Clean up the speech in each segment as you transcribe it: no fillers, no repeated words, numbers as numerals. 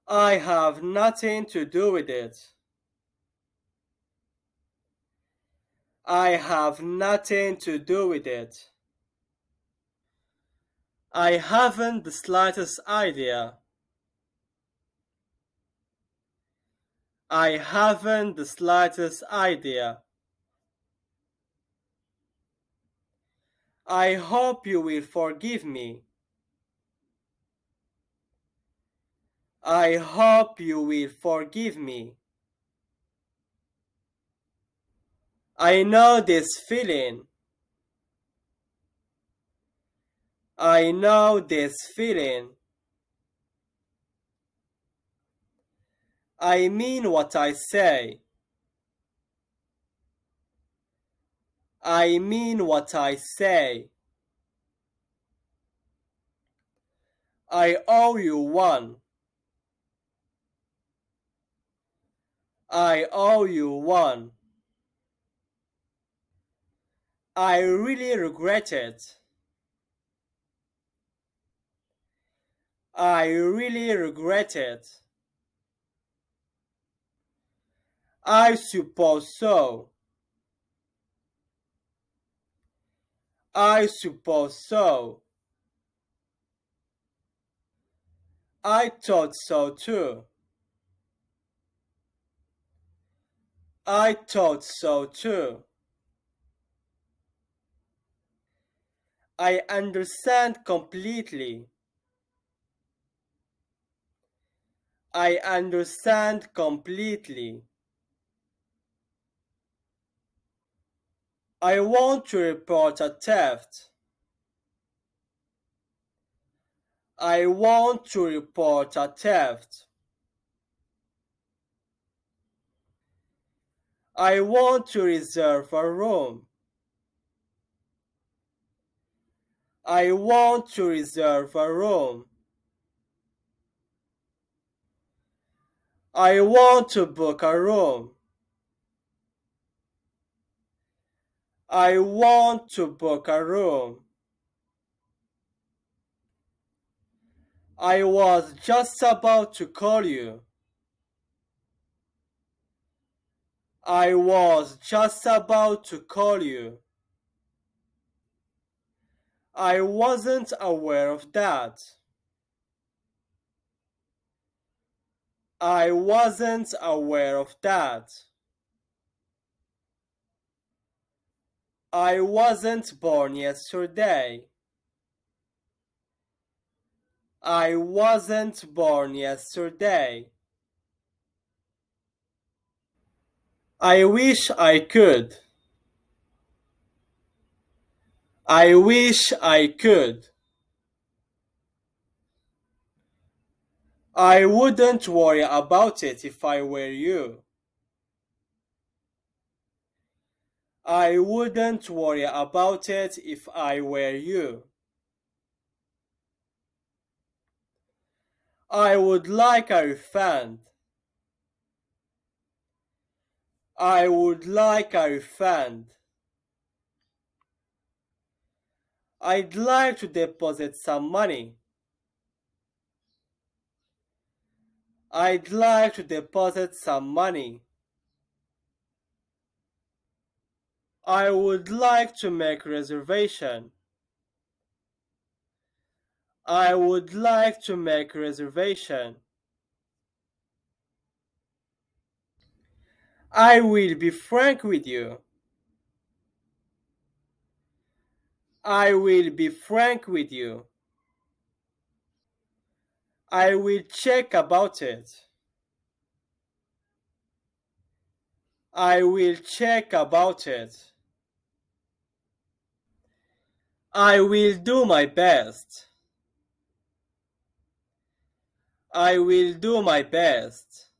I have nothing to do with it. I have nothing to do with it. I haven't the slightest idea. I haven't the slightest idea. I hope you will forgive me. I hope you will forgive me. I know this feeling. I know this feeling. I mean what I say. I mean what I say. I owe you one. I owe you one. I really regret it. I really regret it. I suppose so. I suppose so. I thought so too. I thought so too. I understand completely. I understand completely. I want to report a theft. I want to report a theft. I want to reserve a room. I want to reserve a room. I want to book a room. I want to book a room. I was just about to call you. I was just about to call you. I wasn't aware of that. I wasn't aware of that. I wasn't born yesterday. I wasn't born yesterday. I wish I could. I wish I could. I wouldn't worry about it if I were you. I wouldn't worry about it if I were you. I would like a refund. I would like a refund. I'd like to deposit some money. I'd like to deposit some money. I would like to make reservation. I would like to make reservation. I will be frank with you. I will be frank with you. I will check about it. I will check about it. I will do my best. I will do my best.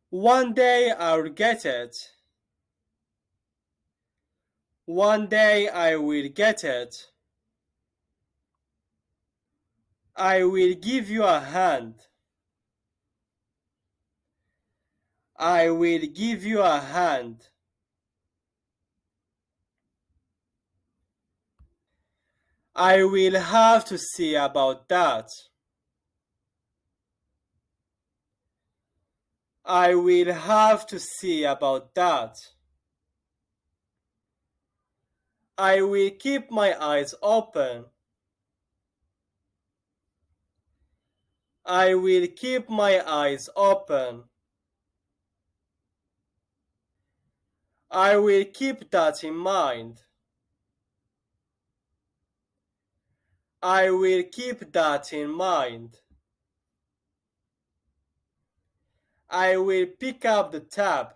One day I'll get it. One day I will get it. I will give you a hand. I will give you a hand. I will have to see about that. I will have to see about that. I will keep my eyes open. I will keep my eyes open. I will keep that in mind. I will keep that in mind. I will pick up the tab.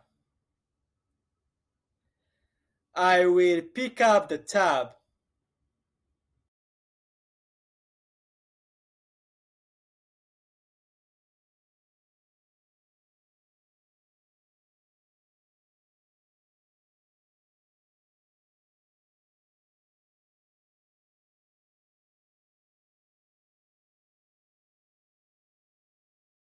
I will pick up the tab.